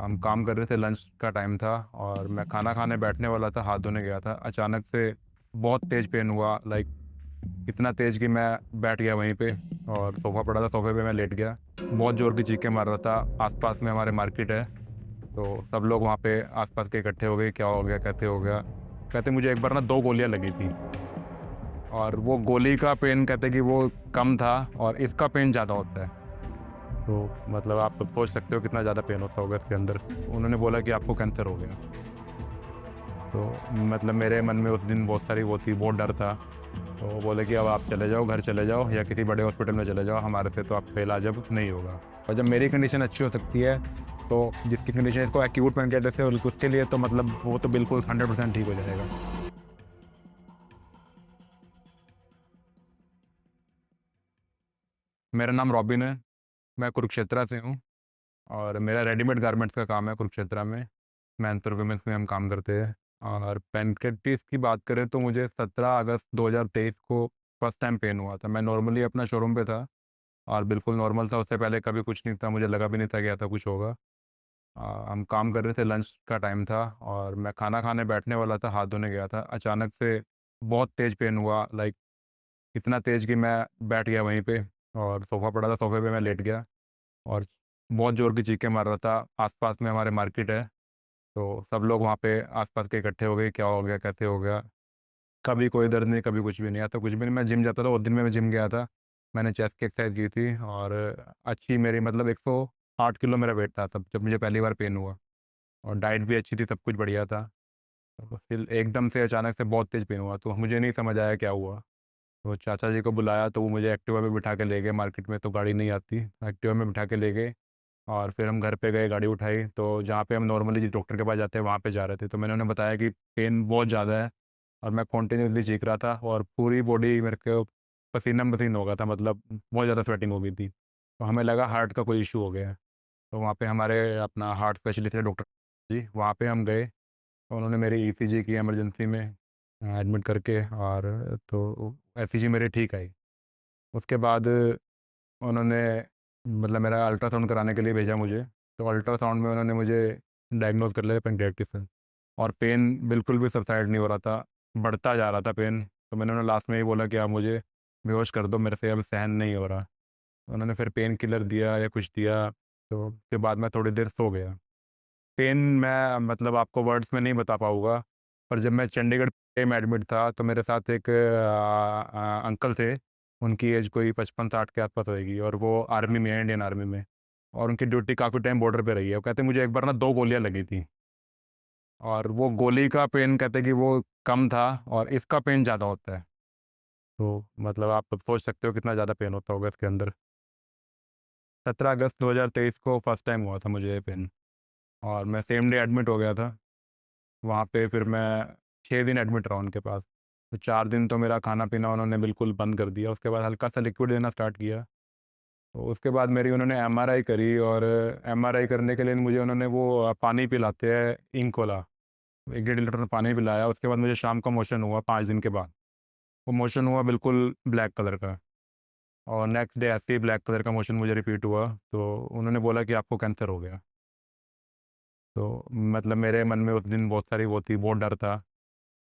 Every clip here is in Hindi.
हम काम कर रहे थे, लंच का टाइम था और मैं खाना खाने बैठने वाला था, हाथ धोने गया था। अचानक से बहुत तेज़ पेन हुआ, लाइक इतना तेज़ कि मैं बैठ गया वहीं पे और सोफ़ा पड़ा था, सोफ़े पे मैं लेट गया। बहुत ज़ोर की चीखें मार रहा था। आसपास में हमारे मार्केट है, तो सब लोग वहाँ पे आसपास के इकट्ठे हो गए, क्या हो गया, कैसे हो गया। कहते मुझे एक बार ना 2 गोलियाँ लगी थी और वो गोली का पेन कहते कि वो कम था और इसका पेन ज़्यादा होता है। तो मतलब आप सोच सकते हो कितना ज़्यादा पेन होता होगा इसके अंदर। उन्होंने बोला कि आपको कैंसर हो गया। तो मतलब मेरे मन में उस दिन बहुत सारी वो थी, बहुत डर था। तो वो बोले कि अब आप चले जाओ, घर चले जाओ या किसी बड़े हॉस्पिटल में चले जाओ, हमारे से तो आपका इलाज अब नहीं होगा। और जब मेरी कंडीशन अच्छी हो सकती है, तो जिसकी कंडीशन इसको एक्यूट पैनक्रियाटिस है उसके लिए तो मतलब वो तो बिल्कुल 100% ठीक हो जाएगा। मेरा नाम रॉबिन है, मैं कुरुक्षेत्र से हूँ और मेरा रेडीमेड गारमेंट्स का काम है कुरुक्षेत्र में। मेंस और वुमेन्स में हम काम करते हैं। और पैनक्रेटिस की बात करें तो मुझे 17 अगस्त 2023 को फर्स्ट टाइम पेन हुआ था। मैं नॉर्मली अपना शोरूम पे था और बिल्कुल नॉर्मल था, उससे पहले कभी कुछ नहीं था, मुझे लगा भी नहीं था कि ऐसा कुछ होगा। हम काम कर रहे थे, लंच का टाइम था और मैं खाना खाने बैठने वाला था, हाथ धोने गया था। अचानक से बहुत तेज़ पेन हुआ, लाइक इतना तेज़ कि मैं बैठ गया वहीं पे और सोफ़ा पड़ा था, सोफ़े पे मैं लेट गया और बहुत ज़ोर की चीखें मार रहा था। आसपास में हमारे मार्केट है, तो सब लोग वहाँ पे आसपास के इकट्ठे हो गए, क्या हो गया, कैसे हो गया। कभी कोई दर्द नहीं, कभी कुछ भी नहीं, आता कुछ भी नहीं। मैं जिम जाता था, उस दिन में मैं जिम गया था। मैंने चेस्ट की एक्सरसाइज की थी और अच्छी मेरी मतलब 108 किलो मेरा वेट था तब जब मुझे पहली बार पेन हुआ। और डाइट भी अच्छी थी, सब कुछ बढ़िया था। तो फिर एकदम से अचानक से बहुत तेज़ पेन हुआ, तो मुझे नहीं समझ आया क्या हुआ। तो चाचा जी को बुलाया, तो वो मुझे एक्टिवा पे बिठा के ले गए। मार्केट में तो गाड़ी नहीं आती, एक्टिवा में बिठा के ले गए और फिर हम घर पे गए, गाड़ी उठाई तो जहाँ पे हम नॉर्मली जिस डॉक्टर के पास जाते हैं वहाँ पे जा रहे थे। तो मैंने उन्हें बताया कि पेन बहुत ज़्यादा है और मैं कॉन्टीन्यूसली चीख रहा था और पूरी बॉडी मेरे को पसीना पसीन हो गया था, मतलब बहुत ज़्यादा स्वेटिंग हो गई थी। तो हमें लगा हार्ट का कोई इशू हो गया है। तो वहाँ पे हमारे अपना हार्ट स्पेशलिस्ट है डॉक्टर जी, वहाँ पे हम गए। तो उन्होंने मेरी ईसीजी की इमरजेंसी में एडमिट करके और तो ईसीजी मेरी ठीक आई। उसके बाद उन्होंने मतलब मेरा अल्ट्रासाउंड कराने के लिए भेजा मुझे। तो अल्ट्रासाउंड में उन्होंने मुझे डायग्नोज कर लिया पेनक्रियाटिस है और पेन बिल्कुल भी सबसाइड नहीं हो रहा था, बढ़ता जा रहा था पेन। तो मैंने उन्हें लास्ट में ही बोला कि आप मुझे बेहोश कर दो, मेरे से अब सहन नहीं हो रहा। तो उन्होंने फिर पेन किलर दिया या कुछ दिया, तो उसके बाद मैं थोड़ी देर सो गया। पेन मैं मतलब आपको वर्ड्स में नहीं बता पाऊँगा, पर जब मैं चंडीगढ़ में एडमिट था तो मेरे साथ एक अंकल थे। उनकी एज कोई 55-60 के आसपास होएगी और वो आर्मी में है, इंडियन आर्मी में। और उनकी ड्यूटी काफ़ी टाइम बॉर्डर पे रही है। वो कहते मुझे एक बार ना 2 गोलियाँ लगी थी और वो गोली का पेन कहते कि वो कम था और इसका पेन ज़्यादा होता है। तो मतलब आप सोच सकते हो कितना ज़्यादा पेन होता होगा इसके अंदर। 17 अगस्त 2023 को फर्स्ट टाइम हुआ था मुझे ये पेन और मैं सेम डे एडमिट हो गया था। वहाँ पे फिर मैं 6 दिन एडमिट रहा उनके पास। तो 4 दिन तो मेरा खाना-पीना उन्होंने बिल्कुल बंद कर दिया, उसके बाद हल्का-सा लिक्विड देना स्टार्ट किया। तो उसके बाद मेरी उन्होंने एमआरआई करी और एमआरआई करने के लिए मुझे उन्होंने वो पानी पिलाते हैं इंक वाला, 1 डेढ़ लीटर पानी पिलाया। उसके बाद मुझे शाम को मोशन हुआ 5 दिन के बाद। वो मोशन हुआ बिल्कुल ब्लैक कलर का और नेक्स्ट डे ऐसे ही ब्लैक कलर का मोशन मुझे रिपीट हुआ, तो उन्होंने बोला कि आपको कैंसर हो गया। तो मतलब मेरे मन में उस दिन बहुत सारी वो थी, बहुत डर था।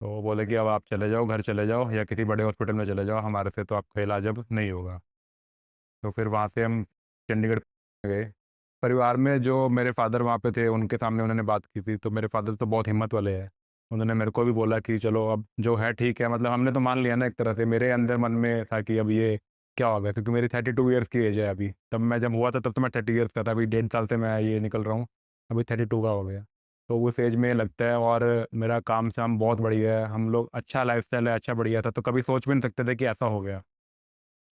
तो वो बोले कि अब आप चले जाओ, घर चले जाओ या किसी बड़े हॉस्पिटल में चले जाओ, हमारे से तो आपका इलाज अब नहीं होगा। तो फिर वहाँ से हम चंडीगढ़ गए। परिवार में जो मेरे फादर वहाँ पे थे, उनके सामने उन्होंने बात की थी, तो मेरे फादर तो बहुत हिम्मत वाले हैं। उन्होंने मेरे को भी बोला कि चलो अब जो है ठीक है, मतलब हमने तो मान लिया ना एक तरह से। मेरे अंदर मन में था कि अब ये क्या हो गया, क्योंकि मेरी 32 ईयर्स की एज है अभी। तब मैं जब हुआ था तब तो मैं 30 ईयर्स का था, अभी 1.5 साल से मैं ये निकल रहा हूँ, अभी 32 का हो गया। तो उस एज में लगता है और मेरा काम शाम बहुत बढ़िया है, हम लोग अच्छा लाइफस्टाइल है, अच्छा बढ़िया था, तो कभी सोच भी नहीं सकते थे कि ऐसा हो गया।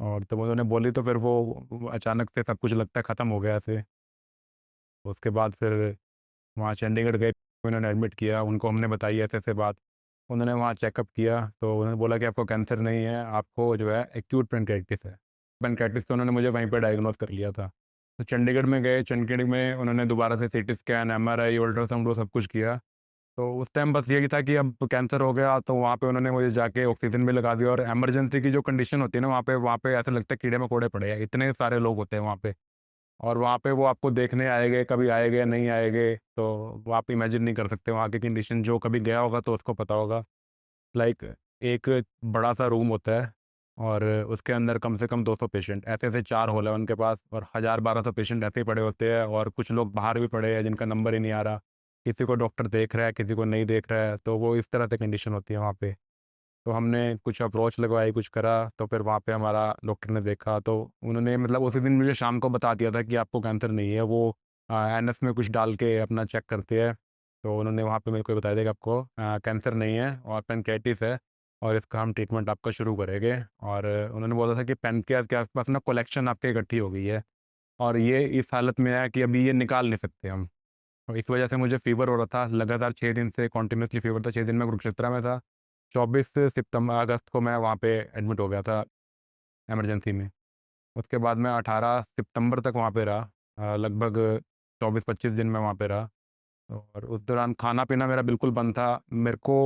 और तब उन्होंने बोली तो फिर वो अचानक से सब कुछ लगता है ख़त्म हो गया ऐसे। उसके बाद फिर वहाँ चंडीगढ़ गए, उन्होंने एडमिट किया, उनको हमने बताई ऐसे-ऐसे बात। उन्होंने वहाँ चेकअप किया, तो उन्होंने बोला कि आपको कैंसर नहीं है, आपको जो है एक्यूट पैनक्रियाटिस है। पैनक्रियाटिस तो उन्होंने मुझे वहीं पे डायग्नोज़ कर लिया था। तो चंडीगढ़ में गए, चंडीगढ़ में उन्होंने दोबारा से सीटी स्कैन, एमआरआई, अल्ट्रासाउंड वो सब कुछ किया। तो उस टाइम बस यही था कि अब कैंसर हो गया, तो वहाँ पे उन्होंने मुझे जाके ऑक्सीजन भी लगा दिया और इमरजेंसी की जो कंडीशन होती है ना वहाँ पे ऐसा लगता है कीड़े-मकोड़े पड़े हैं, इतने सारे लोग होते हैं वहाँ पे। और वहाँ पे वो आपको देखने आएँगे, कभी आएँगे, नहीं आएँगे, तो वो आप इमेजिन नहीं कर सकते वहाँ की कंडीशन। जो कभी गया होगा तो उसको पता होगा। लाइक एक बड़ा-सा रूम होता है और उसके अंदर कम से कम 200 पेशेंट, ऐसे-ऐसे 4 हॉल है उनके पास और 1000-1200 पेशेंट ऐसे ही पड़े होते हैं और कुछ लोग बाहर भी पड़े हैं जिनका नंबर ही नहीं आ रहा। किसी को डॉक्टर देख रहा है, किसी को नहीं देख रहा है, तो वो इस तरह से कंडीशन होती है वहाँ पे। तो हमने कुछ अप्रोच लगवाई, कुछ करा, तो फिर वहाँ पे हमारा डॉक्टर ने देखा, तो उन्होंने मतलब उसी दिन मुझे शाम को बता दिया था कि आपको कैंसर नहीं है। वो एनएस में कुछ डाल के अपना चेक करते हैं, तो उन्होंने वहाँ पे मेरे को बताया था कि आपको कैंसर नहीं है और पैनक्रियाटिस है और इसका हम ट्रीटमेंट आपका शुरू करेंगे। और उन्होंने बोला था कि पैनक्रियास के आसपास ना कोलेक्शन आपके इकट्ठी हो गई है और ये इस हालत में है कि अभी ये निकाल नहीं सकते हम। और इस वजह से मुझे फ़ीवर हो रहा था, लगातार 6 दिन से कॉन्टिन्यूअसली फ़ीवर था। 6 दिन मैं कुरुक्षेत्र में था। 24 सितम्बर अगस्त को मैं वहाँ पे एडमिट हो गया था इमरजेंसी में। उसके बाद मैं 18 सितंबर तक वहाँ पे रहा। लगभग 24-25 दिन मैं वहाँ पे रहा और उस दौरान खाना-पीना मेरा बिल्कुल बंद था। मेरे को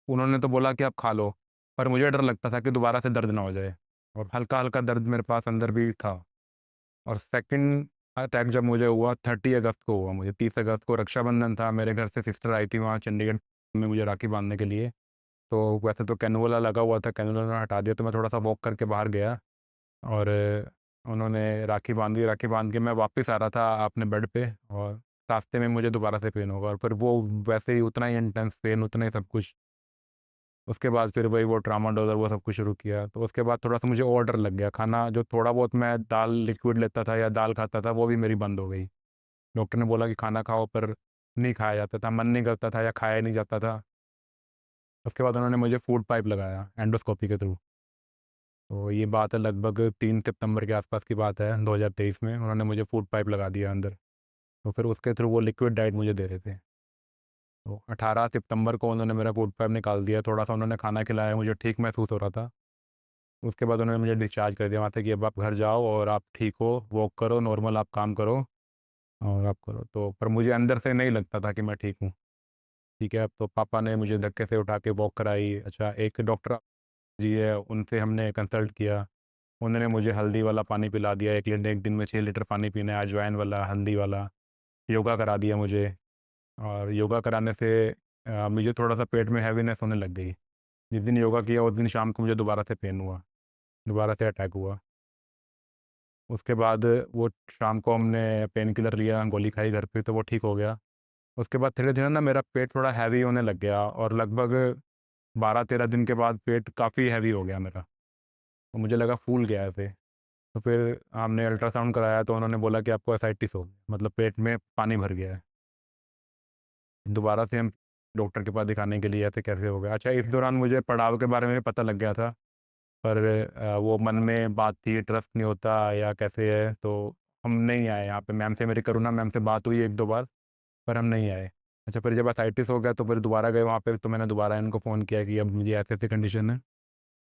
उन्होंने तो बोला कि आप खा लो, पर मुझे डर लगता था कि दोबारा से दर्द ना हो जाए और हल्का-हल्का दर्द मेरे पास अंदर भी था। और सेकंड अटैक जब मुझे हुआ 30 अगस्त को हुआ मुझे। 30 अगस्त को रक्षाबंधन था, मेरे घर से सिस्टर आई थी वहाँ चंडीगढ़ में मुझे राखी बाँधने के लिए। तो वैसे तो कैनुला लगा हुआ था, कैनुला उन्होंने हटा दिया, तो मैं थोड़ा-सा वॉक करके बाहर गया और उन्होंने राखी बाँधी। राखी बाँध के मैं वापस आ रहा था अपने बेड पे और रास्ते में मुझे दोबारा से पेन होगा और फिर वो वैसे ही उतना ही इंटेंस पेन, उतना ही सब कुछ। उसके बाद फिर वही वो ट्रामाडोल और वो सब कुछ शुरू किया। तो उसके बाद थोड़ा-सा मुझे और डर लग गया। खाना जो थोड़ा बहुत मैं दाल लिक्विड लेता था या दाल खाता था, वो भी मेरी बंद हो गई। डॉक्टर ने बोला कि खाना खाओ, पर नहीं खाया जाता था, मन नहीं करता था या खाया नहीं जाता था। उसके बाद उन्होंने मुझे फूड पाइप लगाया एंडोस्कोपी के थ्रू। तो ये बात है लगभग 3 सितंबर के आसपास की बात है 2023 में। उन्होंने मुझे फूड पाइप लगा दिया अंदर। तो फिर उसके थ्रू वो लिक्विड डाइट मुझे दे रहे थे। तो 18 सितंबर को उन्होंने मेरा फूड पाइप निकाल दिया। थोड़ा-सा उन्होंने खाना खिलाया, मुझे ठीक महसूस हो रहा था। उसके बाद उन्होंने मुझे डिस्चार्ज कर दिया वहाँ से कि अब आप घर जाओ और आप ठीक हो, वॉक करो, नॉर्मल आप काम करो और आप करो। तो पर मुझे अंदर से नहीं लगता था कि मैं ठीक हूँ। ठीक है, अब तो पापा ने मुझे धक्के से उठा के वॉक कराई। अच्छा, एक डॉक्टर जी है, उनसे हमने कंसल्ट किया। उन्होंने मुझे हल्दी वाला पानी पिला दिया, 1 दिन में 6 लीटर पानी पीना है, अजवाइन वाला, हल्दी वाला। योगा करा दिया मुझे और योगा कराने से मुझे थोड़ा-सा पेट में हैवीनेस होने लग गई। जिस दिन योगा किया उस दिन शाम को मुझे दोबारा से पेन हुआ, दोबारा से अटैक हुआ। उसके बाद वो शाम को हमने पेन किलर लिया, गोली खाई घर पे, तो वो ठीक हो गया। उसके बाद धीरे-धीरे ना मेरा पेट थोड़ा हैवी होने लग गया और लगभग 12-13 दिन के बाद पेट काफ़ी हैवी हो गया मेरा। तो मुझे लगा फूल गया है ऐसे। तो फिर हमने अल्ट्रासाउंड कराया तो उन्होंने बोला कि आपको एसाइटिस हो गया, मतलब पेट में पानी भर गया है। दोबारा से हम डॉक्टर के पास दिखाने के लिए ऐसे कैसे हो गया। अच्छा, इस दौरान मुझे पड़ाव के बारे में भी पता लग गया था, पर वो मन में बात थी, ट्रस्ट नहीं होता या कैसे है, तो हम नहीं आए यहाँ पे। मैम से मेरी करुणा मैम से बात हुई 1-2 बार, पर हम नहीं आए। अच्छा, फिर जब एसाइटिस हो गया तो फिर दोबारा गए वहाँ पे, तो मैंने दोबारा इनको फ़ोन किया कि अब मुझे ऐसे-ऐसे कंडीशन है।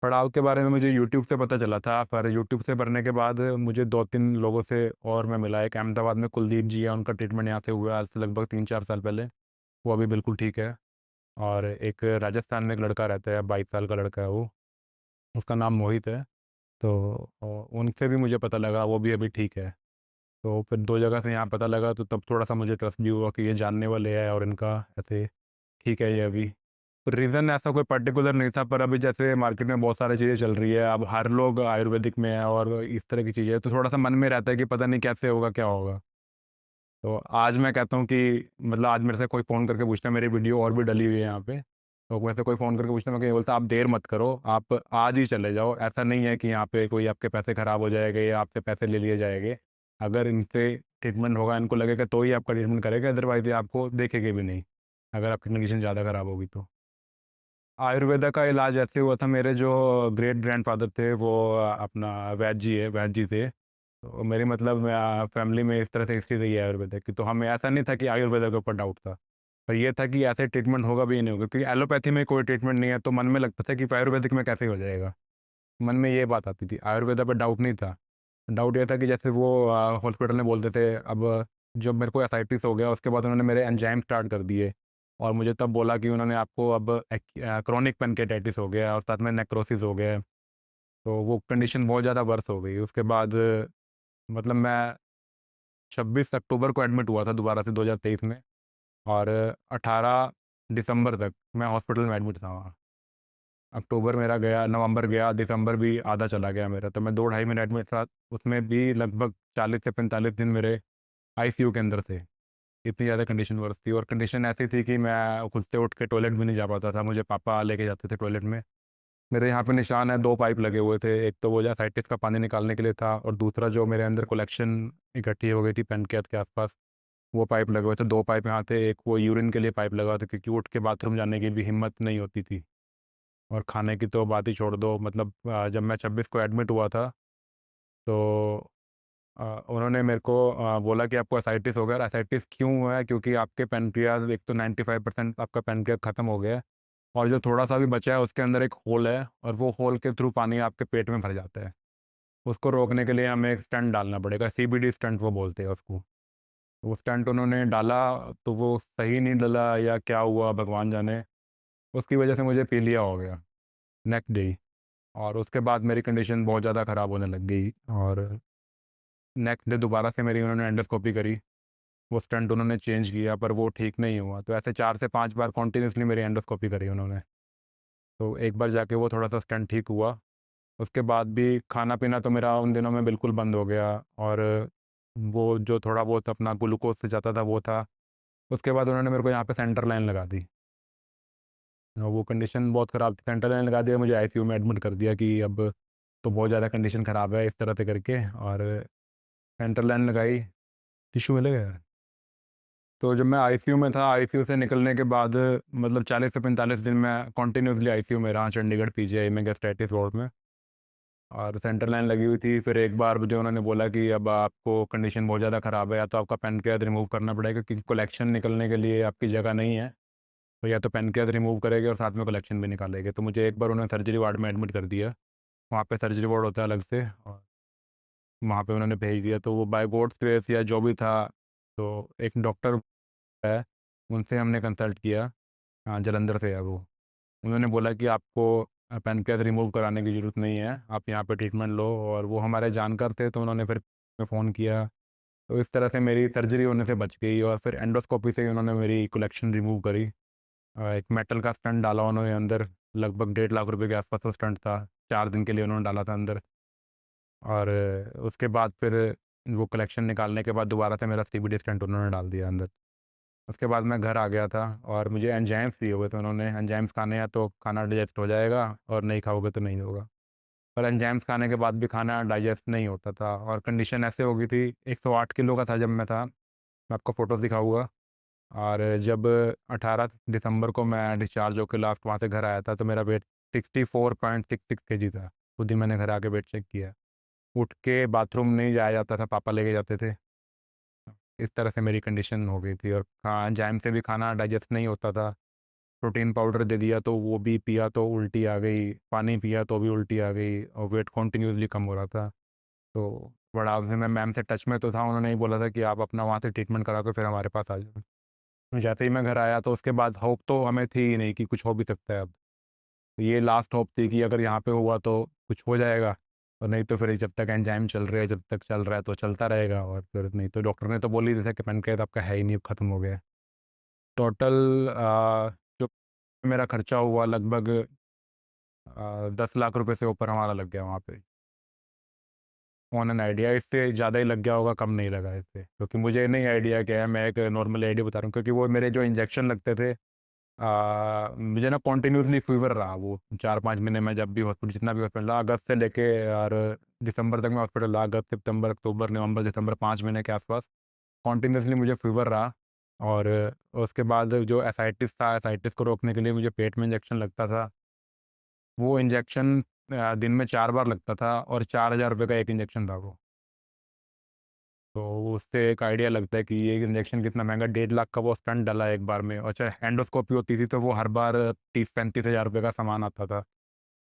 पड़ाव के बारे में मुझे यूट्यूब से पता चला था, पर यूट्यूब से पढ़ने के बाद मुझे 2-3 लोगों से और मैं मिला। एक अहमदाबाद में कुलदीप जी है, उनका ट्रीटमेंट यहाँ से हुआ आज से लगभग 3-4 साल पहले। वो अभी बिल्कुल ठीक है। और एक राजस्थान में एक लड़का रहता है, 22 साल का लड़का है वो, उसका नाम मोहित है। तो उनसे भी मुझे पता लगा, वो भी अभी ठीक है। तो फिर 2 जगह से यहाँ पता लगा, तो तब थोड़ा-सा मुझे ट्रस्ट भी हुआ कि ये जानने वाले हैं और इनका ऐसे ठीक है ये अभी। रीज़न ऐसा कोई पर्टिकुलर नहीं था, पर अभी जैसे मार्केट में बहुत सारी चीज़ें चल रही है, अब हर लोग आयुर्वेदिक में है और इस तरह की चीज़ें, तो थोड़ा-सा मन में रहता है कि पता नहीं कैसे होगा, क्या होगा। तो आज मैं कहता हूँ कि मतलब आज मेरे से कोई फ़ोन करके पूछता है, मेरी वीडियो और भी डली हुई है यहाँ पे, तो मेरे से कोई फ़ोन करके पूछता है, मैं ये बोलता आप देर मत करो, आप आज ही चले जाओ। ऐसा नहीं है कि यहाँ पे कोई आपके पैसे ख़राब हो जाएँगे या आपसे पैसे ले लिए जाएँगे। अगर इनसे ट्रीटमेंट होगा, इनको लगेगा तो ही आपका ट्रीटमेंट करेगा, अदरवाइज़ ये आपको देखेंगे भी नहीं, अगर आपकी कंडीशन ज़्यादा ख़राब होगी तो। आयुर्वेदा का इलाज ऐसे हुआ था, मेरे जो ग्रेट ग्रैंडफ़ादर थे वो अपना वैद्य जी थे। तो मेरी मतलब फैमिली में इस तरह से हिस्ट्री रही है आयुर्वेदिक की, तो हमें ऐसा नहीं था कि आयुर्वेदा के ऊपर डाउट था। पर ये था कि ऐसे ट्रीटमेंट होगा भी या नहीं होगा, क्योंकि एलोपैथी में कोई ट्रीटमेंट नहीं है, तो मन में लगता था कि आयुर्वेदिक में कैसे हो जाएगा। मन में ये बात आती थी, आयुर्वेदा पे डाउट नहीं था। डाउट ये था कि जैसे वो हॉस्पिटल में बोलते थे, अब जब मेरे को एसाइटिस हो गया उसके बाद उन्होंने मेरे एंजाइम स्टार्ट कर दिए और मुझे तब बोला कि उन्होंने आपको अब क्रोनिक पैनक्रियाटाइटिस हो गया और साथ में नेक्रोसिस हो गया है। तो वो कंडीशन बहुत ज़्यादा वर्स हो गई। उसके बाद मतलब मैं 26 अक्टूबर को एडमिट हुआ था दोबारा से 2023 में, और 18 दिसंबर तक मैं हॉस्पिटल में एडमिट था वहाँ। अक्टूबर मेरा गया, नवंबर गया, दिसंबर भी आधा चला गया मेरा, तो मैं 2 ढाई महीने एडमिट था। उसमें भी लगभग 40 से 45 दिन मेरे आईसीयू के अंदर थे। इतनी ज़्यादा कंडीशन वर्स थी, और कंडीशन ऐसी थी कि मैं खुद से उठ के टॉयलेट भी नहीं जा पाता था, मुझे पापा लेके जाते थे टॉयलेट में। मेरे यहाँ पे निशान है, 2 पाइप लगे हुए थे, एक तो वो जो साइटिस का पानी निकालने के लिए था, और दूसरा जो मेरे अंदर कोलेक्शन इकट्ठी हो गई थी पेनक्रियाज के आसपास, वो पाइप लगे हुए थे। 2 पाइप यहाँ थे, एक वो यूरिन के लिए पाइप लगा हुआ था, क्योंकि उठ के बाथरूम जाने की भी हिम्मत नहीं होती थी। और खाने की तो बात ही छोड़ दो, मतलब जब मैं 26 को एडमिट हुआ था, तो उन्होंने मेरे को बोला कि आपको एसाइटिस हो गया। और एसाइटिस क्यों हुआ है? क्योंकि आपके पेनक्रियाज, एक तो 95% आपका पेनक्रियाज ख़त्म हो गया है, और जो थोड़ा सा भी बचा है उसके अंदर एक होल है, और वो होल के थ्रू पानी आपके पेट में भर जाता है। उसको रोकने के लिए हमें एक स्टंट डालना पड़ेगा, सीबीडी स्टंट वो बोलते हैं उसको। वो स्टंट उन्होंने डाला, तो वो सही नहीं डला या क्या हुआ भगवान जाने, उसकी वजह से मुझे पीलिया हो गया नेक्स्ट डे ही। और उसके बाद मेरी कंडीशन बहुत ज़्यादा ख़राब होने लग गई, और नेक्स्ट डे दोबारा से मेरी उन्होंने एंडोस्कोपी करी। वो स्टंट उन्होंने चेंज किया, पर वो ठीक नहीं हुआ, तो ऐसे 4 से 5 बार कॉन्टीन्यूसली मेरी एंडोस्कोपी करी उन्होंने। तो एक बार जाके वो थोड़ा सा स्टंट ठीक हुआ। उसके बाद भी खाना पीना तो मेरा उन दिनों में बिल्कुल बंद हो गया, और वो जो थोड़ा बहुत अपना ग्लूकोज से जाता था वो था। उसके बाद उन्होंने मेरे को यहाँ पे सेंटर लाइन लगा दी, और वो कंडीशन बहुत ख़राब थी। सेंटर लाइन लगा दिया, मुझे आईसीयू में एडमिट कर दिया कि अब तो बहुत ज़्यादा कंडीशन ख़राब है, इस तरह से करके। और सेंटर लाइन लगाई, टिश्यू मिलेगा। तो जब मैं आईसीयू में था, आईसीयू से निकलने के बाद मतलब 40 से 45 दिन मैं कॉन्टीन्यूसली आईसीयू में रहा, चंडीगढ़ पीजीआई में गैस्ट्राइटिस वार्ड में। और सेंटर लाइन लगी हुई थी। फिर एक बार मुझे उन्होंने बोला कि अब आपको कंडीशन बहुत ज़्यादा ख़राब है, या तो आपका पेनक्रियाज रिमूव करना पड़ेगा, क्योंकि कलेक्शन निकलने के लिए आपकी जगह नहीं है। तो या तो पेनक्रियाज रिमूव करेंगे और साथ में कलेक्शन भी निकालेंगे। तो मुझे एक बार उन्होंने सर्जरी वार्ड में एडमिट कर दिया। वहाँ पे सर्जरी वार्ड होता है अलग से, और वहाँ पे उन्होंने भेज दिया। तो वो बाय गॉड्स ग्रेस या जो भी था, तो एक डॉक्टर है, उनसे हमने कंसल्ट किया। हाँ, जलंधर से है वो। उन्होंने बोला कि आपको पैनक्रियाज रिमूव कराने की ज़रूरत नहीं है, आप यहाँ पे ट्रीटमेंट लो। और वो हमारे जानकार थे, तो उन्होंने फिर फ़ोन किया। तो इस तरह से मेरी सर्जरी होने से बच गई, और फिर एंडोस्कोपी से ही उन्होंने मेरी कलेक्शन रिमूव करी। एक मेटल का स्टंट डाला उन्होंने अंदर, लगभग 1.5 लाख रुपए के आसपास वो स्टंट था। 4 दिन के लिए उन्होंने डाला था अंदर। और उसके बाद फिर वो कलेक्शन निकालने के बाद दोबारा से मेरा सीबीडी स्टंट उन्होंने डाल दिया अंदर। उसके बाद मैं घर आ गया था, और मुझे एंजाइम्स दिए हुए थे उन्होंने। एंजाइम्स खाने हैं तो खाना डाइजेस्ट हो जाएगा, और नहीं खाओगे तो नहीं होगा। पर एंजाइम्स खाने के बाद भी खाना डाइजेस्ट नहीं होता था, और कंडीशन ऐसे हो गई थी। 108 किलो का था जब मैं था, मैं आपको फ़ोटोज़ दिखाऊंगा। और जब 18 दिसंबर को मैं डिस्चार्ज होकर लास्ट वहाँ से घर आया था, तो मेरा वेट 64.66 kg था। खुद ही मैंने घर आके वेट चेक किया। उठ के बाथरूम नहीं जाया जाता था, पापा लेके जाते थे। इस तरह से मेरी कंडीशन हो गई थी, और एंजाइम से भी खाना डाइजेस्ट नहीं होता था। प्रोटीन पाउडर दे दिया तो वो भी पिया तो उल्टी आ गई, पानी पिया तो भी उल्टी आ गई, और वेट कॉन्टीन्यूसली कम हो रहा था। तो बड़ा फिर मैं मैम से टच में तो था, उन्होंने ही बोला था कि आप अपना वहाँ से ट्रीटमेंट करा के फिर हमारे पास आ जाओ। तो जैसे ही मैं घर आया, तो उसके बाद होप तो हमें थी ही नहीं कि कुछ हो भी सकता है अब। तो ये लास्ट होप थी कि अगर यहाँ पे हुआ तो कुछ हो जाएगा, और नहीं तो फिर जब तक एंजाइम चल रहे हैं, जब तक चल रहा है तो चलता रहेगा। और फिर नहीं तो डॉक्टर ने तो बोल ही दिया था कि पेनक्रियाज आपका है ही नहीं, अब ख़त्म हो गया है। टोटल जो मेरा खर्चा हुआ लगभग 10 लाख रुपए से ऊपर हमारा लग गया वहाँ पे, ऑन एन आइडिया। इससे ज़्यादा ही लग गया होगा, कम नहीं लगा इससे, क्योंकि मुझे नहीं आइडिया क्या है। मैं एक नॉर्मल आइडिया बता रहा हूँ, क्योंकि वो मेरे जो इंजेक्शन लगते थे, मुझे ना कॉन्टीन्यूसली फीवर रहा वो 4 5 महीने में। जब भी हॉस्पिटल, जितना भी हॉस्पिटल रहा, अगस्त से लेके और दिसंबर तक मैं हॉस्पिटल रहा। अगस्त, सितंबर, अक्टूबर, नवंबर, दिसंबर, 5 महीने के आसपास कॉन्टीन्यूसली मुझे फीवर रहा। और उसके बाद जो एसाइटिस था, एसाइटिस को रोकने के लिए मुझे पेट में इंजेक्शन लगता था। वो इंजेक्शन दिन में 4 बार लगता था, और 4,000 रुपये का एक इंजेक्शन था वो। तो उससे एक आइडिया लगता है कि ये इंजेक्शन कितना महंगा। 1.5 लाख का वो स्टंट डाला एक बार में। और चाहे एंडोस्कोपी होती थी तो वो हर बार 30 35 हज़ार रुपये का सामान आता था।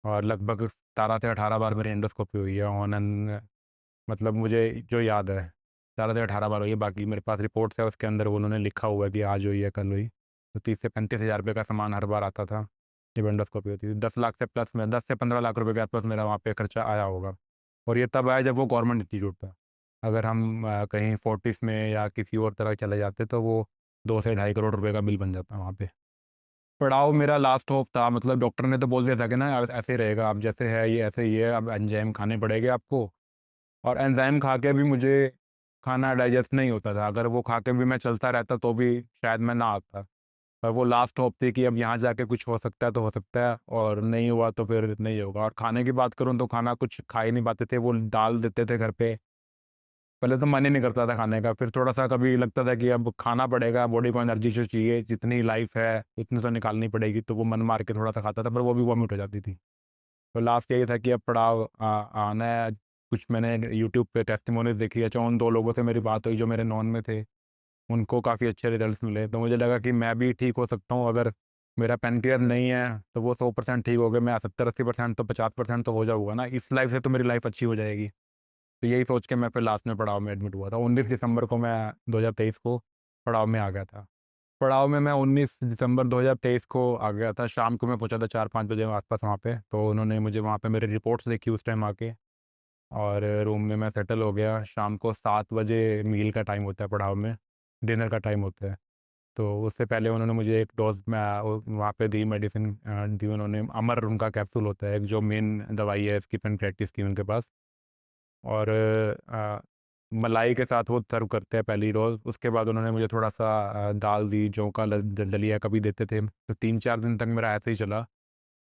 और लगभग 17 से 18 बार मेरी एंडोस्कोपी हुई है ऑन एन, मतलब मुझे जो याद है 17 से 18 बार हुई है। बाकी मेरे पास रिपोर्ट्स है, उसके अंदर उन्होंने लिखा हुआ है कि आज हुई है, कल हुई। तो 30 से 35 हज़ार रुपये का सामान हर बार आता था जब एंडोस्कोपी होती थी। 10 लाख से प्लस में, 10 से 15 लाख रुपये के आसपास मेरा वहाँ पे खर्चा आया होगा। और ये तब आया जब वो गवर्नमेंट इंस्टीट्यूट था। अगर हम कहीं फोर्टिस में या किसी और तरह चले जाते तो वो 2 से 2.5 करोड़ रुपए का बिल बन जाता वहाँ पे। पड़ाव मेरा लास्ट होप था, मतलब डॉक्टर ने तो बोल दिया था कि ना ऐसे ही रहेगा, अब जैसे है ये ऐसे ही है, अब एंजाइम खाने पड़ेंगे आपको। और एंजाइम खा के भी मुझे खाना डाइजेस्ट नहीं होता था, अगर वो खा के भी मैं चलता रहता तो भी शायद मैं ना आता। पर वो लास्ट होप थी कि अब यहाँ जाके कुछ हो सकता है तो हो सकता है, और नहीं हुआ तो फिर नहीं होगा। और खाने की बात करूँ तो खाना कुछ खा ही नहीं पाते थे, वो दाल देते थे घर पे। पहले तो मन ही नहीं करता था खाने का, फिर थोड़ा सा कभी लगता था कि अब खाना पड़ेगा, बॉडी को एनर्जी जो चाहिए, जितनी लाइफ है उतनी तो निकालनी पड़ेगी, तो वो मन मार के थोड़ा सा खाता था, पर वो भी वॉमिट हो जाती थी। तो लास्ट यही था कि अब पड़ाव आना है। कुछ मैंने यूट्यूब पे टेस्टिमोनीज देखी है, जो उन 2 लोगों से मेरी बात हुई जो मेरे नॉन में थे, उनको काफ़ी अच्छे रिजल्ट्स मिले, तो मुझे लगा कि मैं भी ठीक हो सकता हूँ। अगर मेरा पेनक्रियास नहीं है तो वो 100% ठीक हो गया, मैं 70-80% तो 50% तो हो जाऊँगा ना, इस लाइफ से तो मेरी लाइफ अच्छी हो जाएगी। तो यही सोच के मैं फिर लास्ट में पड़ाव में एडमिट हुआ था। 19 दिसंबर को मैं 2023 को पड़ाव में आ गया था। पड़ाव में मैं 19 दिसंबर 2023 को आ गया था, शाम को मैं पहुंचा था 4-5 बजे आसपास वहाँ पे। तो उन्होंने मुझे वहाँ पे मेरे रिपोर्ट्स देखी उस टाइम आके, और रूम में मैं सेटल हो गया। शाम को 7 बजे मील का टाइम होता है पड़ाव में, डिनर का टाइम होता है। तो उससे पहले उन्होंने मुझे एक डोज में वहाँ पे दी, मेडिसिन दी उन्होंने। अमर उनका कैप्सूल होता है एक, जो मेन दवाई है इसकी पेनक्रेटिस की उनके पास। और मलाई के साथ वो सर्व करते हैं पहली रोज़। उसके बाद उन्होंने मुझे थोड़ा सा दाल दी, जौ का दलिया कभी देते थे। तो 3-4 दिन तक मेरा ऐसे ही चला,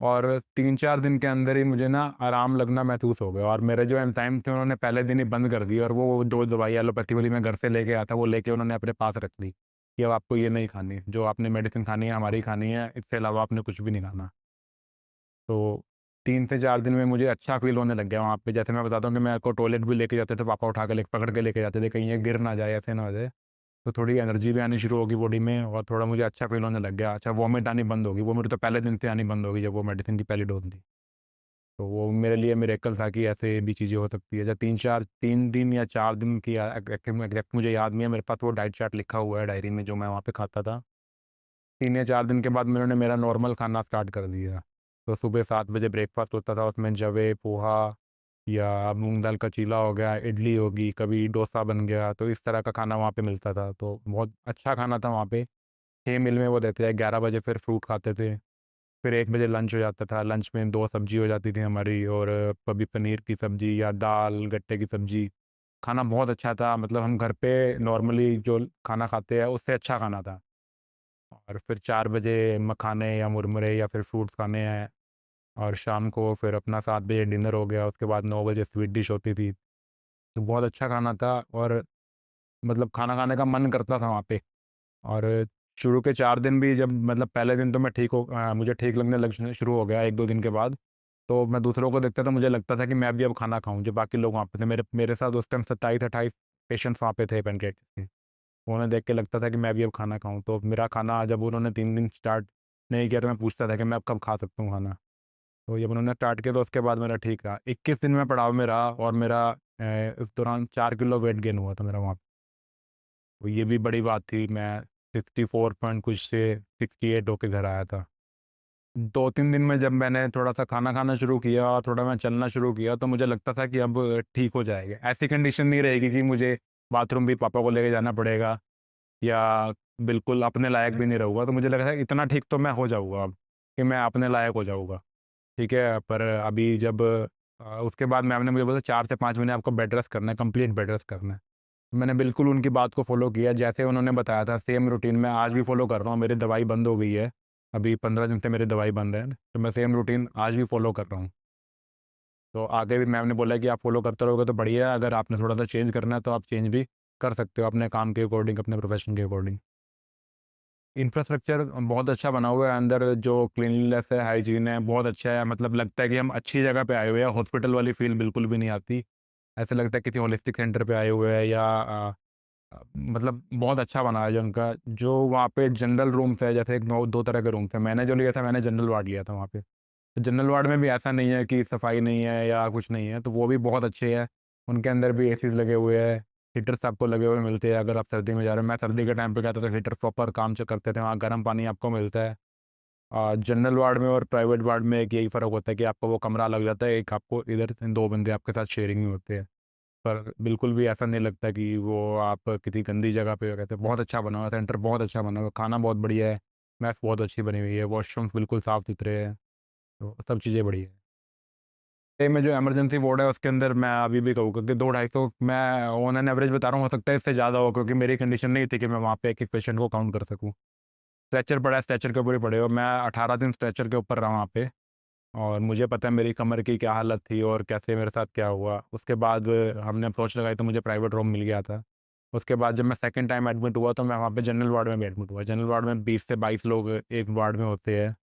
और 3-4 दिन के अंदर ही मुझे ना आराम लगना महसूस हो गया। और मेरे जो एंजाइम थे उन्होंने पहले दिन ही बंद कर दिए, और वो जो दवाई एलोपैथी वाली मैं घर से लेके आया था वो लेके उन्होंने अपने पास रख ली कि अब आपको ये नहीं खानी, जो आपने मेडिसिन खानी है हमारी खानी है, इसके अलावा आपने कुछ भी नहीं खाना। तो 3 से 4 दिन में मुझे अच्छा फ़ील होने लग गया वहाँ पे। जैसे मैं बताता हूँ कि मेरे को टॉयलेट भी लेके जाते थे पापा, उठा के ले पकड़ के लेके जाते थे, कहीं ये गिर ना जाए, ऐसे ना हो जाए। तो थोड़ी एनर्जी भी आनी शुरू होगी बॉडी में, और थोड़ा मुझे अच्छा फ़ील होने लग गया। अच्छा, वॉमिट आनी बंद होगी, वॉमिट तो पहले दिन से आनी बंद होगी जब वो मेडिसिन की पहली डोज़ दी। तो वो मेरे लिए मिरेकल था कि ऐसे भी चीज़ें हो सकती है। जब 3 दिन या 4 दिन की एग्जैक्ट मुझे याद नहीं है, मेरे पास वो डाइट चार्ट लिखा हुआ है डायरी में जो मैं वहाँ पे खाता था। 3 या 4 दिन के बाद उन्होंने मेरा नॉर्मल खाना स्टार्ट कर दिया। तो सुबह 7 बजे ब्रेकफास्ट होता था, उसमें जवे, पोहा या मूंग दाल का चीला हो गया, इडली होगी, कभी डोसा बन गया, तो इस तरह का खाना वहाँ पे मिलता था। तो बहुत अच्छा खाना था वहाँ पे। 6 मील में वो देते हैं। 11 बजे फिर फ्रूट खाते थे। फिर 1 बजे लंच हो जाता था, लंच में 2 सब्जी हो जाती थी हमारी, और कभी पनीर की सब्जी या दाल गट्टे की सब्जी। खाना बहुत अच्छा था, मतलब हम घर पे नॉर्मली जो खाना खाते हैं उससे अच्छा खाना था। और फिर 4 बजे मखाने या मुरमुरे या फिर फ्रूट्स खाने हैं। और शाम को फिर अपना 7 बजे डिनर हो गया, उसके बाद 9 बजे स्वीट डिश होती थी। तो बहुत अच्छा खाना था, और मतलब खाना खाने का मन करता था वहाँ पे। और शुरू के 4 दिन भी जब, मतलब पहले दिन तो मैं मुझे ठीक लगने लग शुरू हो गया 1-2 दिन के बाद। तो मैं दूसरों को देखता था, मुझे लगता था कि मैं भी अब खाना खाऊं। जो बाकी लोग वहाँ पे थे, मेरे मेरे साथ उस टाइम 27-28 पेशेंट्स वहाँ पे थे पेनक्रियाटिस के। उन्हें देख के लगता था कि मैं भी अब खाना खाऊं। तो मेरा खाना जब उन्होंने 3 दिन स्टार्ट नहीं किया तो मैं पूछता था कि मैं अब कब खा सकता हूँ खाना। तो जब उन्होंने स्टार्ट किया तो उसके बाद मेरा ठीक रहा। 21 दिन में पड़ाव में रहा, और मेरा इस दौरान 4 किलो वेट गेन हुआ था मेरा वहाँ पे। तो ये भी बड़ी बात थी। मैं 64 पॉइंट कुछ से 68 होके घर आया था। 2-3 दिन में जब मैंने थोड़ा सा खाना खाना शुरू किया और थोड़ा मैं चलना शुरू किया, तो मुझे लगता था कि अब ठीक हो जाएगा। ऐसी कंडीशन नहीं रहेगी कि मुझे बाथरूम भी पापा को लेके जाना पड़ेगा, या बिल्कुल अपने लायक भी नहीं रहूँगा। तो मुझे लगा था इतना ठीक तो मैं हो जाऊँगा अब, कि मैं अपने लायक हो जाऊँगा। ठीक है, पर अभी जब उसके बाद मैम ने मुझे बोला 4 से 5 महीने आपको बेड रेस्ट करना है, कंप्लीट बेड रेस्ट करना है। मैंने बिल्कुल उनकी बात को फ़ॉलो किया, जैसे उन्होंने बताया था सेम रूटीन मैं आज भी फ़ॉलो कर रहा हूँ। मेरी दवाई बंद हो गई है, अभी 15 दिन से मेरी दवाई बंद है, तो मैं सेम रूटीन आज भी फ़ॉलो कर रहा हूँ। तो आगे भी मैम ने बोला कि आप फ़ॉलो करते रहोगे तो बढ़िया है, अगर आपने थोड़ा सा चेंज करना है तो आप चेंज भी कर सकते हो अपने काम के अकॉर्डिंग, अपने प्रोफेशन के अकॉर्डिंग। इंफ्रास्ट्रक्चर बहुत अच्छा बना हुआ है, अंदर जो क्लीनलीनेस है, हाइजीन है, बहुत अच्छा है। मतलब लगता है कि हम अच्छी जगह पे आए हुए हैं, हॉस्पिटल वाली फील बिल्कुल भी नहीं आती। ऐसा लगता है किसी होलिस्टिक सेंटर पे आए हुए हैं, या मतलब बहुत अच्छा बना है जो उनका। जो वहाँ पे जनरल रूम्स है, जैसे एक नौ 2 तरह के रूम्स हैं, मैंने जो लिया था मैंने जनरल वार्ड लिया था वहाँ पे। तो जनरल वार्ड में भी ऐसा नहीं है कि सफाई नहीं है या कुछ नहीं है, तो वो भी बहुत अच्छे है। उनके अंदर भी एसीज लगे हुए हैं, हीटर्स आपको लगे हुए मिलते हैं। अगर आप सर्दी में जा रहे हो, मैं सर्दी के टाइम पे गया था तो हीटर प्रॉपर काम जो करते थे, वहाँ गर्म पानी आपको मिलता है। जनरल वार्ड में और प्राइवेट वार्ड में एक यही फ़र्क होता है कि आपको वो कमरा लग जाता है, एक आपको इधर 2 बंदे आपके साथ शेयरिंग में होते हैं। पर बिल्कुल भी ऐसा नहीं लगता कि वो आप किसी गंदी जगह पे रहते। बहुत अच्छा बना हुआ सेंटर, बहुत अच्छा बना हुआ, खाना बहुत बढ़िया है, मैथ बहुत अच्छी बनी हुई है, वॉशरूम्स बिल्कुल साफ़ सुथरे हैं, तो सब चीज़ें बढ़िया है। में जो इमरजेंसी वार्ड है उसके अंदर मैं अभी भी कहूँगा कि 2-250 मैं ऑन एन एवरेज बता रहा हूँ, हो सकता है इससे ज़्यादा हो, क्योंकि मेरी कंडीशन नहीं थी कि मैं वहाँ पे एक-एक पेशेंट को काउंट कर सकूँ। स्ट्रेचर पड़ा है, स्ट्रेचर के ऊपर ही पड़े हो, मैं 18 दिन स्ट्रेचर के ऊपर रहा वहाँ पे, और मुझे पता है मेरी कमर की क्या हालत थी और कैसे मेरे साथ क्या हुआ। उसके बाद हमने अप्रोच लगाई तो मुझे प्राइवेट रूम मिल गया था। उसके बाद जब मैं सेकंड टाइम एडमिट हुआ तो मैं वहाँ पे जनरल वार्ड में भी एडमिट हुआ। जनरल वार्ड में 20 से 22 लोग एक वार्ड में होते हैं,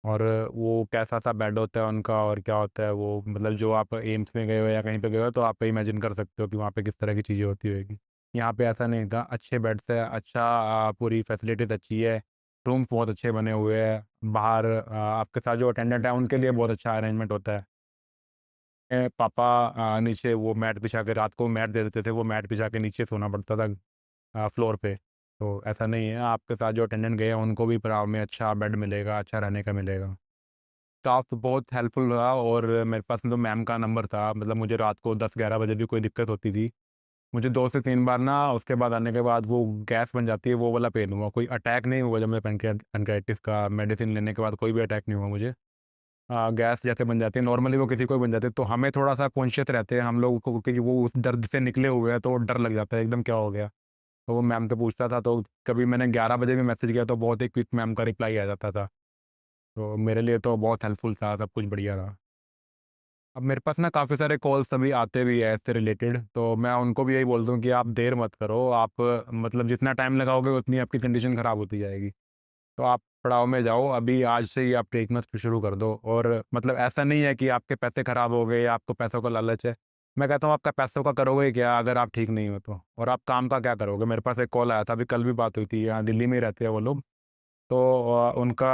और वो कैसा-सा बेड होता है उनका और क्या होता है वो, मतलब जो आप एम्स में गए हो या कहीं पे गए हो तो आप इमेजिन कर सकते हो कि वहाँ पे किस तरह की चीज़ें होती होगी। यहाँ पे ऐसा नहीं था, अच्छे बेड्स है, अच्छा पूरी फैसिलिटीज़ अच्छी है, रूम्स बहुत अच्छे बने हुए हैं, बाहर आपके साथ जो अटेंडेंट है उनके लिए बहुत अच्छा अरेंजमेंट होता है। पापा नीचे वो मैट बिछा के रात को मैट दे देते थे, वो मैट बिछा के नीचे सोना पड़ता था फ्लोर पे। तो ऐसा नहीं है, आपके साथ जो अटेंडेंट गए हैं उनको भी पड़ाव में अच्छा बेड मिलेगा, अच्छा रहने का मिलेगा। स्टाफ तो बहुत हेल्पफुल रहा, और मेरे पास तो मैम का नंबर था, मतलब मुझे रात को 10-11 बजे भी कोई दिक्कत होती थी, मुझे 2 से 3 बार ना उसके बाद आने के बाद वो गैस बन जाती है, वो वाला पेन हुआ, कोई अटैक नहीं हुआ जब मैं पैनक्रेयाटिस का मेडिसिन लेने के बाद कोई भी अटैक नहीं हुआ मुझे। गैस जैसे बन जाती है नॉर्मली, वो किसी को भी बन जाती है, तो हमें थोड़ा-सा कॉन्शियस रहते हैं हम लोग को, क्योंकि वो उस दर्द से निकले हुए हैं तो डर लग जाता है एकदम क्या हो गया? तो वो मैम से पूछता था, तो कभी मैंने 11 बजे भी मैसेज किया तो बहुत ही क्विक मैम का रिप्लाई आ जाता था। तो मेरे लिए तो बहुत हेल्पफुल था, सब कुछ बढ़िया रहा। अब मेरे पास ना काफ़ी सारे कॉल्स अभी आते भी हैं इससे रिलेटेड, तो मैं उनको भी यही बोलता हूँ कि आप देर मत करो, आप मतलब जितना टाइम लगाओगे उतनी आपकी कंडीशन ख़राब होती जाएगी। तो आप पड़ाव में जाओ, अभी आज से ही आप ट्रीटमेंट शुरू कर दो, और मतलब ऐसा नहीं है कि आपके पैसे ख़राब हो गए या आपको पैसों का लालच है। मैं कहता हूँ आपका पैसों का करोगे क्या अगर आप ठीक नहीं हो तो, और आप काम का क्या करोगे? मेरे पास एक कॉल आया था, अभी कल भी बात हुई थी, यहाँ दिल्ली में ही रहते हैं वो लोग। तो उनका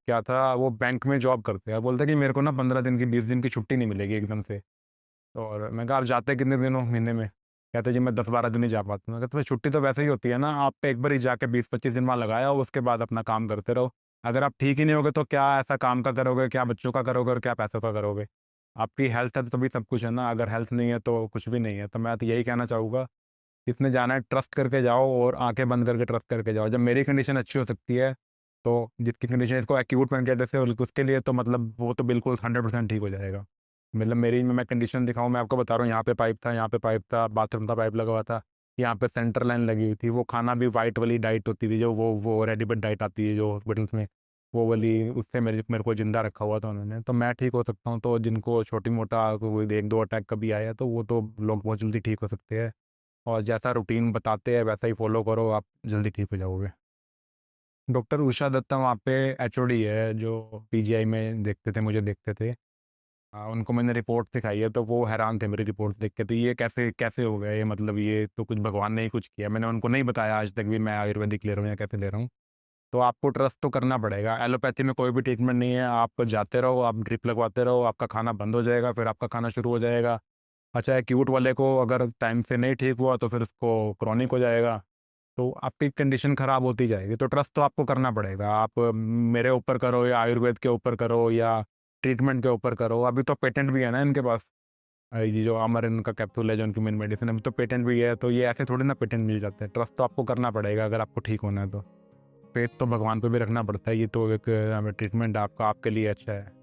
क्या था, वो बैंक में जॉब करते हैं, बोलते हैं कि मेरे को ना 15 दिन की 20 दिन की छुट्टी नहीं मिलेगी एकदम से। और मैं कहा आप जाते कितने दिन हो महीने में? कहते जी मैं 10-12 दिन ही जा पाता हूँ। मैं कहा तुम्हें छुट्टी तो वैसे ही होती है ना, आप एक बार ही जाके 20-25 दिन वहाँ लगा आओ, उसके बाद अपना काम करते रहो। अगर आप ठीक ही नहीं होगे तो क्या ऐसा काम का करोगे, क्या बच्चों का करोगे और क्या पैसों का करोगे? आपकी हेल्थ है तभी सब कुछ है ना, अगर हेल्थ नहीं है तो कुछ भी नहीं है। तो मैं तो यही कहना चाहूँगा, इसमें जाना है ट्रस्ट करके जाओ, और आँखें बंद करके ट्रस्ट करके जाओ। जब मेरी कंडीशन अच्छी हो सकती है, तो जिसकी कंडीशन इसको एक्यूट पैंक्रियाटिस है उसके लिए तो मतलब वो तो बिल्कुल 100% ठीक हो जाएगा। मतलब मेरी मैं कंडीशन दिखाऊँ, मैं आपको बता रहा हूँ, यहाँ पे पाइप था, यहाँ पे पाइप था, बाथरूम का पाइप लगा हुआ था, यहाँ पे सेंटर लाइन लगी हुई थी, वो खाना भी वाइट वाली डाइट होती थी, जो वो रेडीमेड डाइट आती है जो हॉस्पिटल्स में, वो वाली, उससे मेरे मेरे को ज़िंदा रखा हुआ था उन्होंने। तो मैं ठीक हो सकता हूँ, तो जिनको छोटी-मोटा कोई 1-2 अटैक कभी आया है, तो वो तो लोग बहुत जल्दी ठीक हो सकते हैं। और जैसा रूटीन बताते हैं वैसा ही फॉलो करो, आप जल्दी ठीक हो जाओगे। डॉक्टर उषा दत्ता वहाँ पे एचओडी है, जो पीजीआई में देखते थे, मुझे देखते थे। उनको मैंने रिपोर्ट दिखाई है तो वो हैरान थे मेरी रिपोर्ट देख के, तो ये कैसे कैसे हो गया ये, मतलब ये तो कुछ भगवान ने ही कुछ किया। मैंने उनको नहीं बताया आज तक भी मैं आयुर्वेदिक ले रहा हूँ या कैसे ले रहा हूँ। तो आपको ट्रस्ट तो करना पड़ेगा। एलोपैथी में कोई भी ट्रीटमेंट नहीं है, आप जाते रहो, आप ड्रिप लगवाते रहो, आपका खाना बंद हो जाएगा, फिर आपका खाना शुरू हो जाएगा। अच्छा, एक्यूट वाले को अगर टाइम से नहीं ठीक हुआ तो फिर उसको क्रॉनिक हो जाएगा। तो आपकी कंडीशन ख़राब होती जाएगी, तो ट्रस्ट तो आपको करना पड़ेगा। आप मेरे ऊपर करो या आयुर्वेद के ऊपर करो या ट्रीटमेंट के ऊपर करो। अभी तो पेटेंट भी है ना इनके पास। ये जो अमरिन का कैप्सूल है जो उनकी मेन मेडिसिन है, अभी तो पेटेंट भी है, तो ये ऐसे थोड़ी ना पेटेंट मिल जाते हैं। ट्रस्ट तो आपको करना पड़ेगा अगर आपको ठीक होना है तो। फेथ तो भगवान पे भी रखना पड़ता है, ये तो एक ट्रीटमेंट आपका आपके लिए अच्छा है।